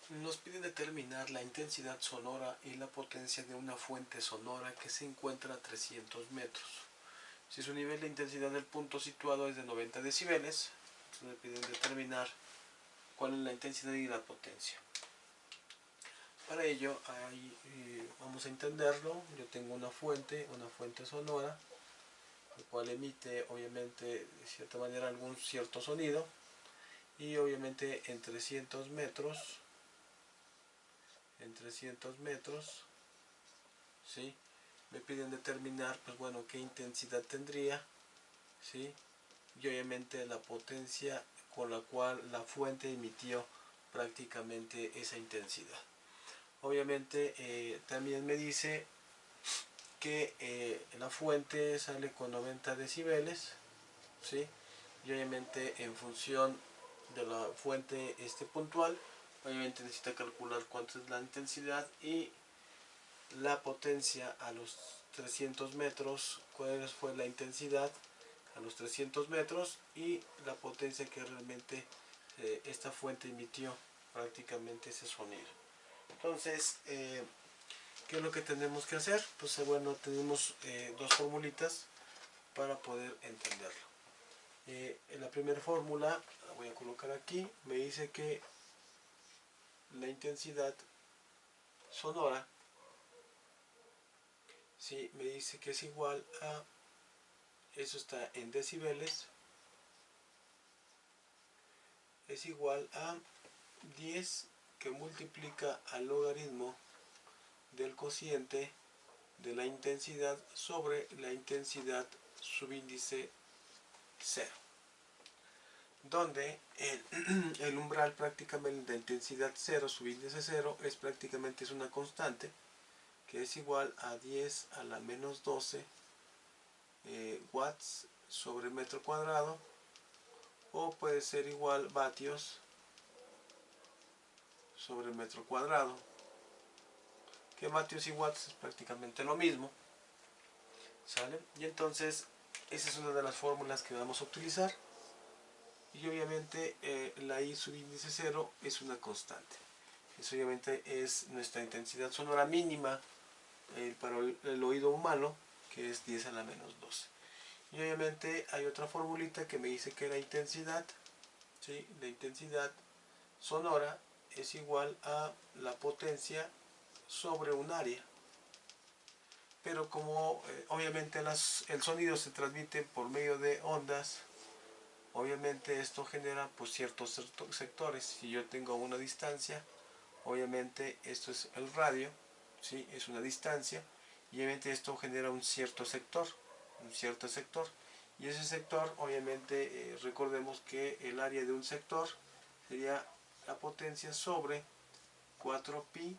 Nos piden determinar la intensidad sonora y la potencia de una fuente sonora que se encuentra a 300 metros. Si su nivel de intensidad del punto situado es de 90 decibeles, entonces me piden determinar cuál es la intensidad y la potencia. Para ello, vamos a entenderlo. Yo tengo una fuente sonora, la cual emite obviamente de cierta manera algún cierto sonido, y obviamente en 300 metros, ¿sí? Me piden determinar, pues bueno, qué intensidad tendría, ¿sí? Y obviamente la potencia con la cual la fuente emitió prácticamente esa intensidad. Obviamente también me dice que la fuente sale con 90 decibeles, ¿sí? Y obviamente en función de la fuente puntual, obviamente necesita calcular cuánto es la intensidad y la potencia a los 300 metros, cuál fue la intensidad a los 300 metros y la potencia que realmente esta fuente emitió prácticamente ese sonido. Entonces, ¿qué es lo que tenemos que hacer? Pues bueno, tenemos dos formulitas para poder entenderlo. En la primera fórmula, la voy a colocar aquí, me dice que la intensidad sonora, ¿sí? Me dice que es igual a, eso está en decibeles, es igual a 10 que multiplica al logaritmo del cociente de la intensidad sobre la intensidad subíndice 0, donde el umbral prácticamente de intensidad 0 subíndice 0 es prácticamente una constante que es igual a 10 a la menos 12 watts sobre metro cuadrado, o puede ser igual vatios sobre metro cuadrado, que vatios y watts es prácticamente lo mismo, ¿sale? Y entonces esa es una de las fórmulas que vamos a utilizar, y obviamente la I subíndice 0 es una constante. Eso obviamente es nuestra intensidad sonora mínima para el oído humano, que es 10 a la menos 12. Y obviamente hay otra formulita que me dice que la intensidad, ¿sí? La intensidad sonora es igual a la potencia sobre un área. Pero como obviamente el sonido se transmite por medio de ondas, obviamente esto genera pues ciertos sectores. Si yo tengo una distancia, obviamente esto es el radio, ¿sí? Es una distancia, y obviamente esto genera un cierto sector, y ese sector obviamente recordemos que el área de un sector sería la potencia sobre 4pi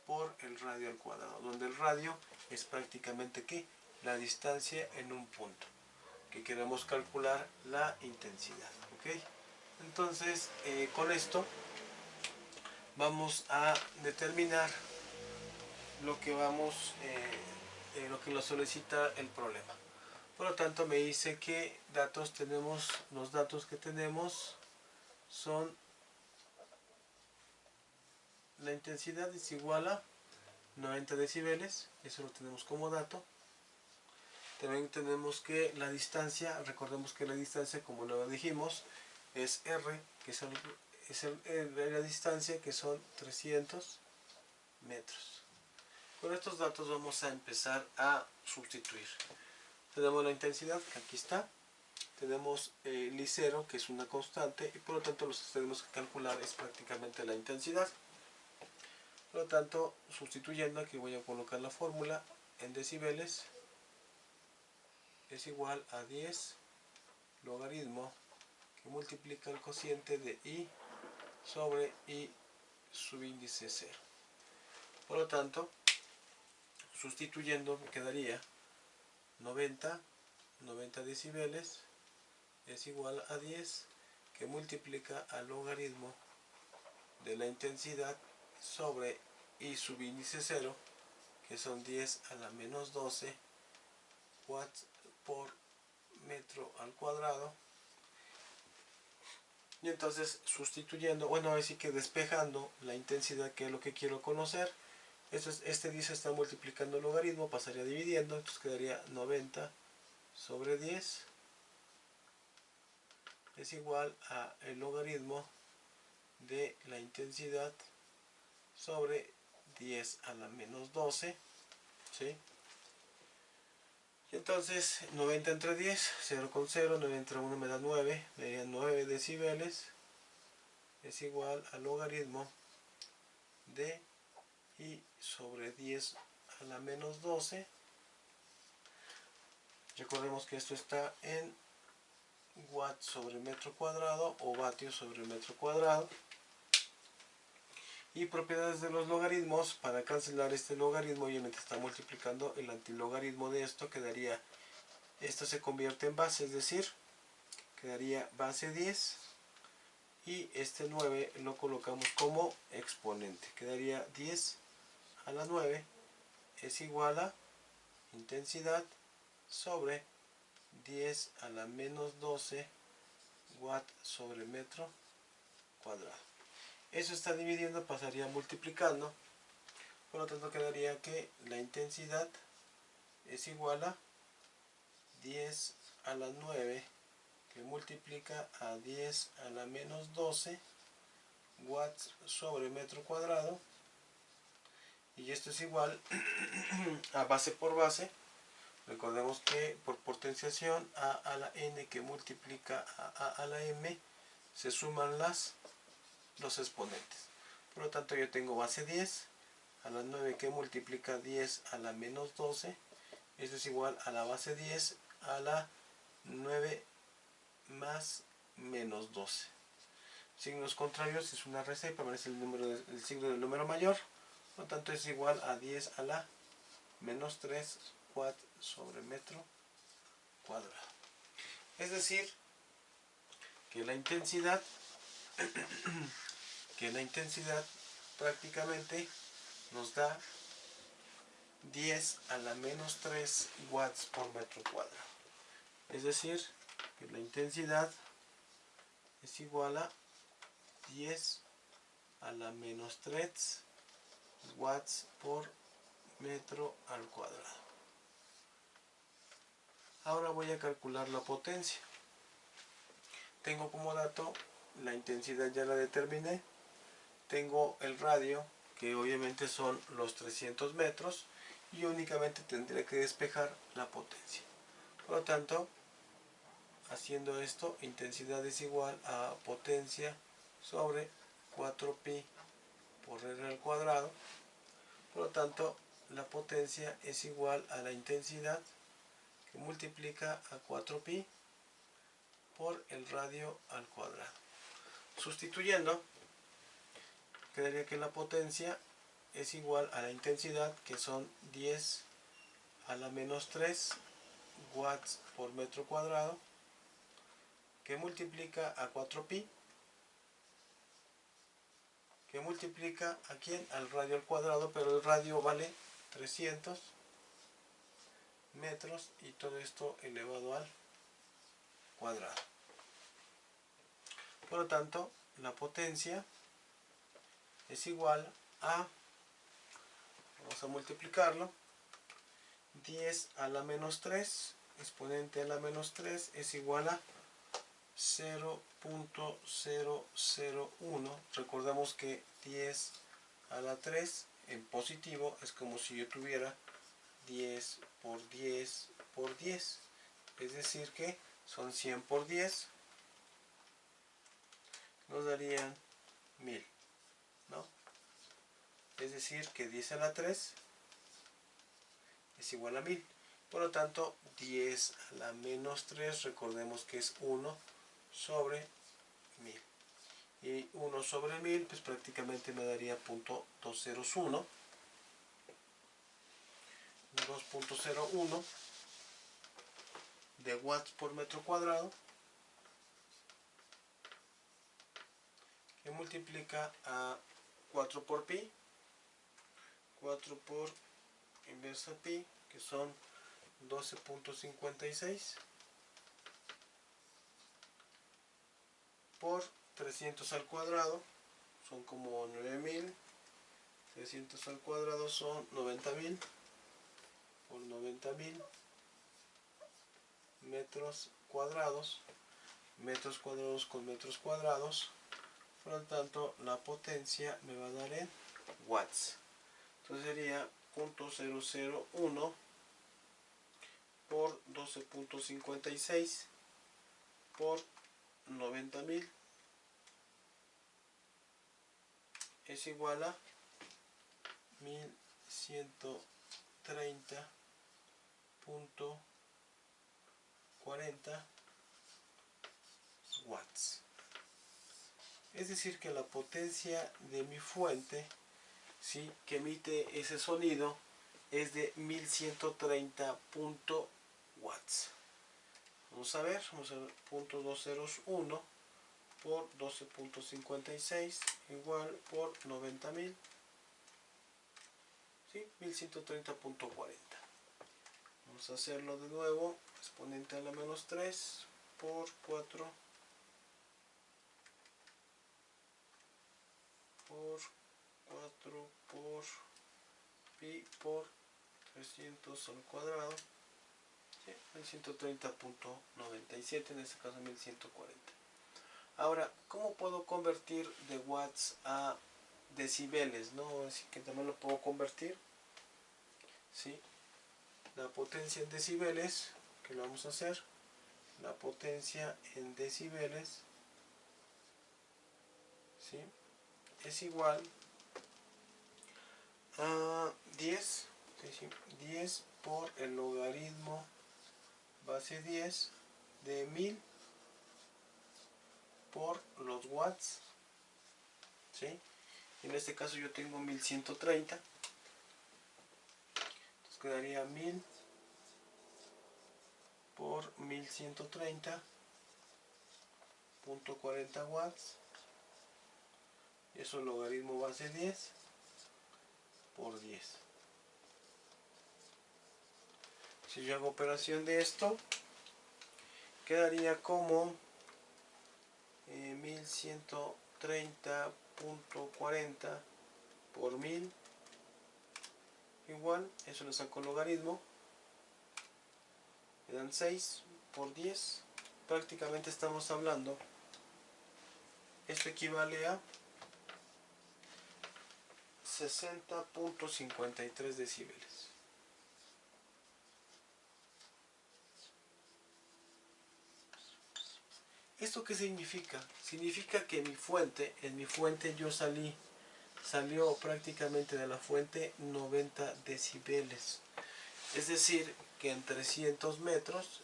por el radio al cuadrado, donde el radio es prácticamente ¿qué? La distancia en un punto, que queremos calcular la intensidad, ¿ok? Entonces con esto vamos a determinar lo que lo que nos solicita el problema. Por lo tanto me dice que datos tenemos, los datos que tenemos son, la intensidad es igual a 90 decibeles, eso lo tenemos como dato. También tenemos que la distancia, recordemos que la distancia, como lo dijimos, es R, que es la distancia, que son 300 metros. Con estos datos vamos a empezar a sustituir. Tenemos la intensidad, que aquí está. Tenemos el I0, que es una constante, y por lo tanto lo que tenemos que calcular es prácticamente la intensidad. Por lo tanto, sustituyendo, aquí voy a colocar la fórmula en decibeles, es igual a 10 logaritmo que multiplica el cociente de I sobre I subíndice 0. Por lo tanto, sustituyendo me quedaría 90 decibeles es igual a 10 que multiplica al logaritmo de la intensidad sobre I subíndice 0, que son 10 a la menos 12 watts por metro al cuadrado, Y entonces sustituyendo, bueno, así que despejando la intensidad, que es lo que quiero conocer. Este 10 está multiplicando el logaritmo, pasaría dividiendo, entonces quedaría 90 sobre 10 es igual a el logaritmo de la intensidad sobre 10 a la menos 12, ¿sí? Y entonces 90 entre 10, 0 con 0, 9 entre 1 me da 9, me darían 9 decibeles, es igual al logaritmo de I sobre 10 a la menos 12. Recordemos que esto está en watts sobre metro cuadrado o vatios sobre metro cuadrado. Y propiedades de los logaritmos, para cancelar este logaritmo obviamente está multiplicando el antilogaritmo de esto, quedaría, esto se convierte en base, es decir, quedaría base 10 y este 9 lo colocamos como exponente, quedaría 10 a la 9 es igual a intensidad sobre 10 a la menos 12 watt sobre metro cuadrado. Eso está dividiendo, pasaría multiplicando, por lo tanto quedaría que la intensidad es igual a 10 a la 9 que multiplica a 10 a la menos 12 watts sobre metro cuadrado, y esto es igual a base por base. Recordemos que por potenciación a la n que multiplica a la m se suman los exponentes. Por lo tanto yo tengo base 10 a la 9 que multiplica 10 a la menos 12. Esto es igual a la base 10 a la 9 más menos 12. Signos contrarios es una recta y permanece el signo del número mayor. Por lo tanto es igual a 10 a la menos 3 watt sobre metro cuadrado. Es decir, que la intensidad prácticamente nos da 10 a la menos 3 watts por metro cuadrado. Es decir, que la intensidad es igual a 10 a la menos 3 watts por metro al cuadrado. Ahora voy a calcular la potencia. Tengo como dato la intensidad, ya la determiné. Tengo el radio, que obviamente son los 300 metros, y únicamente tendré que despejar la potencia. Por lo tanto, haciendo esto, intensidad es igual a potencia sobre 4pi por r al cuadrado. Por lo tanto, la potencia es igual a la intensidad que multiplica a 4pi por el radio al cuadrado. Sustituyendo, quedaría que la potencia es igual a la intensidad, que son 10 a la menos 3 watts por metro cuadrado, que multiplica a 4pi, que multiplica a quién, al radio al cuadrado, pero el radio vale 300 metros y todo esto elevado al cuadrado. Por lo tanto, la potencia es igual a, vamos a multiplicarlo, 10 a la menos 3, exponente a la menos 3 es igual a 0.001. Recordamos que 10 a la 3 en positivo es como si yo tuviera 10 por 10 por 10. Es decir que son 100 por 10. Nos darían 1000, ¿no? Es decir que 10 a la 3 es igual a 1000. Por lo tanto, 10 a la menos 3, recordemos que es 1 sobre 1000. Y 1 sobre 1000, pues prácticamente me daría 0.201. 2.01 de watts por metro cuadrado, que multiplica a 4 por pi, 4 por inversa pi, que son 12.56 por 300 al cuadrado son como 9000. 300 al cuadrado son 90.000 por 90.000 metros cuadrados con metros cuadrados. Por lo tanto, la potencia me va a dar en watts. Entonces sería 0.001 por 12.56 por 90.000 es igual a 1130.40 watts. Es decir, que la potencia de mi fuente, ¿sí?, que emite ese sonido es de 1130 watts. Vamos a ver 0.201 por 12.56 igual por 90.000, ¿sí? 1130.40. Vamos a hacerlo de nuevo, exponente a la menos 3 por 4 por 4 por pi por 300 al cuadrado, ¿sí? 1130.97, en este caso 1140. Ahora, ¿cómo puedo convertir de watts a decibeles? ¿No? Así que también lo puedo convertir, ¿sí? La potencia en decibeles, que lo vamos a hacer, la potencia en decibeles, ¿sí?, es igual a 10, ¿sí?, 10 por el logaritmo base 10 de 1000 por los watts, ¿sí? En este caso yo tengo 1130, entonces quedaría 1000 por 1130.40 watts, y eso es logaritmo base 10 por 10. Si yo hago operación de esto, quedaría como 1130.40 por 1000 igual, eso le saco logaritmo, me dan 6 por 10. Prácticamente estamos hablando, esto equivale a 60.53 decibeles. ¿Esto qué significa? Significa que en mi fuente yo salió prácticamente de la fuente 90 decibeles. Es decir, que en 300 metros,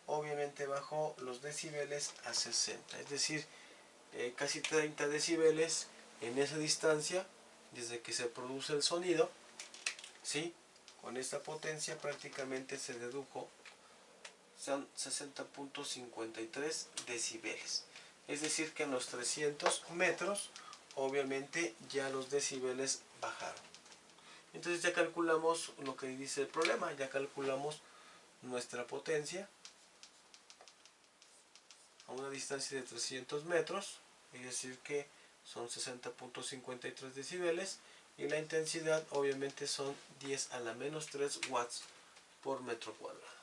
obviamente bajó los decibeles a 60. Es decir, casi 30 decibeles en esa distancia, desde que se produce el sonido, ¿sí? Con esta potencia prácticamente se dedujo, son 60.53 decibeles. Es decir, que en los 300 metros, obviamente ya los decibeles bajaron. Entonces ya calculamos lo que dice el problema, ya calculamos nuestra potencia a una distancia de 300 metros, es decir que son 60.53 decibeles, y la intensidad obviamente son 10 a la menos 3 watts por metro cuadrado.